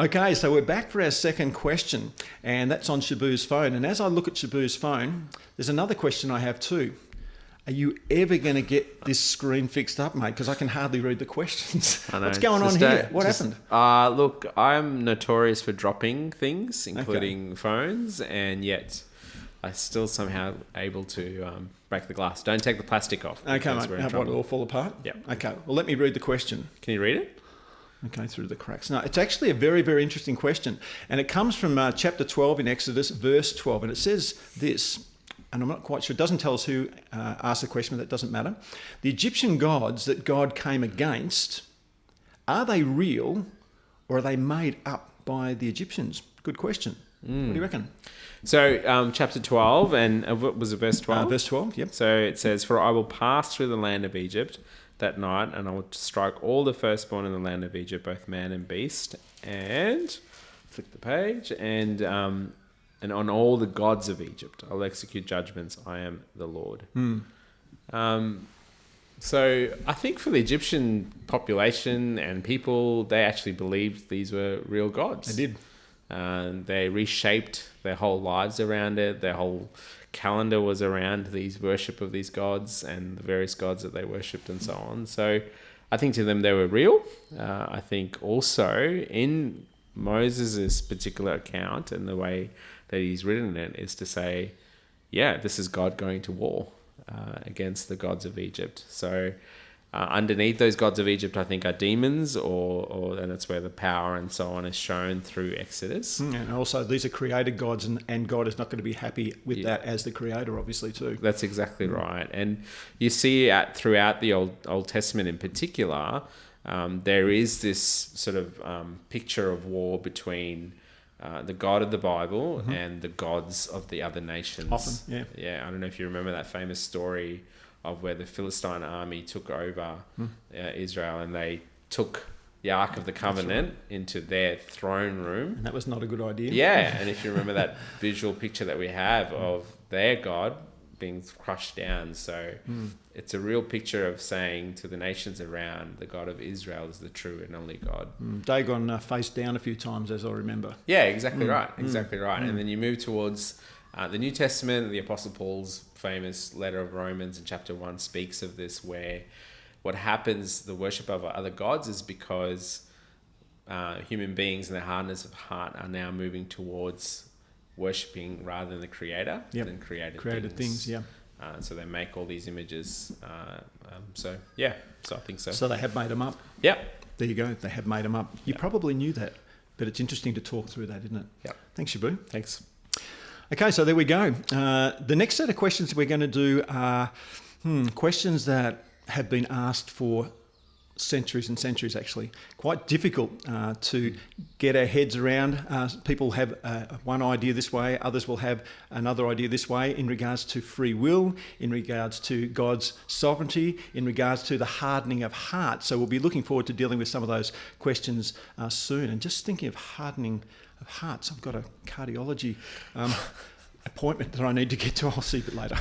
Okay, so we're back for our second question, and that's on Shabu's phone. And as I look at Shabu's phone, there's another question I have too. Are you ever going to get this screen fixed up, mate? Because I can hardly read the questions. I know. What's going on here? What happened? Look, I'm notorious for dropping things, including phones, and yet I still somehow able to break the glass. Don't take the plastic off. Okay, mate. What, it'll all fall apart? Yeah. Okay, well, let me read the question. Can you read it? Okay, through the cracks. No, it's actually a very, very interesting question. And it comes from chapter 12 in Exodus, verse 12. And it says this, and I'm not quite sure, it doesn't tell us who asked the question, but that doesn't matter. The Egyptian gods that God came against, are they real or are they made up by the Egyptians? Good question. What do you reckon? So, chapter 12, and what was it, verse 12? Verse 12, yep. So it says, "For I will pass through the land of Egypt that night, and I will strike all the firstborn in the land of Egypt, both man and beast." And flick the page, and on all the gods of Egypt I'll execute judgments. I am the Lord. So I think for the Egyptian population and people, they actually believed these were real gods. They did. They reshaped their whole lives around it. Their whole calendar was around these worship of these gods and the various gods that they worshipped and so on. So I think to them they were real. I think also in Moses' particular account and the way that he's written it is to say, yeah, this is God going to war against the gods of Egypt. So underneath those gods of Egypt, I think, are demons, and that's where the power and so on is shown through Exodus. And also, these are created gods, and God is not going to be happy with that as the creator, obviously, too. That's exactly right. And you see throughout the Old Testament in particular, there is this sort of picture of war between the God of the Bible and the gods of the other nations. Often, yeah. Yeah, I don't know if you remember that famous story of where the Philistine army took over Israel, and they took the Ark of the Covenant into their throne room. And that was not a good idea. Yeah, and if you remember that visual picture that we have of their God being crushed down. So it's a real picture of saying to the nations around, the God of Israel is the true and only God. Dagon face down a few times, as I remember. Yeah, exactly right. Exactly right. And then you move towards the New Testament. The Apostle Paul's famous letter of Romans in chapter 1 speaks of this, where what happens, the worship of other gods, is because human beings in their hardness of heart are now moving towards worshipping rather than the creator than created things. So they make all these images. So I think so. So they have made them up. Yeah. There you go. They have made them up. You probably knew that, but it's interesting to talk through that, isn't it? Yeah. Thanks, Shabu. Thanks. Okay, so there we go. The next set of questions we're going to do are questions that have been asked for centuries and centuries, actually. Quite difficult to get our heads around. People have one idea this way, others will have another idea this way in regards to free will, in regards to God's sovereignty, in regards to the hardening of heart. So we'll be looking forward to dealing with some of those questions soon. And just thinking of hardening of hearts, I've got a cardiology appointment that I need to get to. I'll see you a bit later.